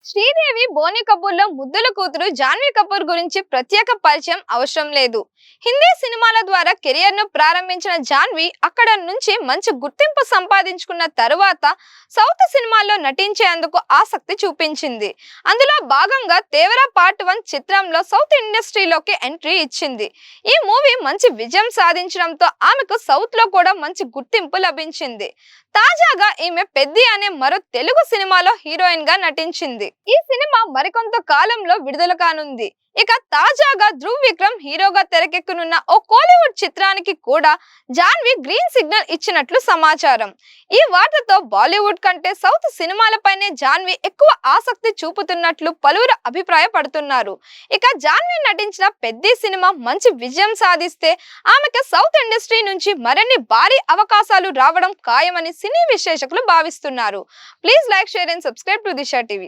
శ్రీదేవి బోని కపూర్‌లో ముద్దుల కూతురు జాన్వీ కపూర్ గురించి ప్రత్యేక పరిచయం అవసరం లేదు. హిందీ సినిమాల ద్వారా కెరియర్‌ను ప్రారంభించిన జాన్వీ అక్కడ నుంచి మంచి గుర్తింపు సంపాదించుకున్న తరువాత సౌత్ సినిమాల్లో నటించేందుకు ఆసక్తి చూపించింది. అందులో భాగంగా 'తేవరా పార్ట్ 1' చిత్రంలో సౌత్ ఇండస్ట్రీలోకి ఎంట్రీ ఇచ్చింది. ఈ మూవీ మంచి విజయం సాధించడంతో ఆమెకు సౌత్‌లో కూడా మంచి గుర్తింపు లభించింది. తాజాగా ఈమె 'పెద్ది' అనే మరో తెలుగు సినిమాలో హీరోయిన్ గా నటించింది. ఈ సినిమా మరికొంత కాలంలో విడుదల కానుంది. ఇక తాజాగా ధృవ్ విక్రమ్ హీరోగా తెరకెక్కనున్న ఓ కోలీవుడ్ చిత్రానికి కూడా జాన్వీ గ్రీన్ సిగ్నల్ ఇచ్చినట్లు సమాచారం. ఈ వార్తతో బాలీవుడ్ కంటే సౌత్ సినిమాలపైనే జాన్వీ ఎక్కువ ఆసక్తి చూపుతున్నట్లు పలువురు అభిప్రాయపడుతున్నారు. ఇక జాన్వీ నటించిన 'పెద్ది' సినిమా మంచి విజయం సాధిస్తే ఆమెకు సౌత్ ఇండస్ట్రీ నుంచి మరిన్ని భారీ అవకాశాలు రావడం ఖాయమని సినీ విశ్లేషకులు భావిస్తున్నారు. Please like, share and subscribe to Disha TV.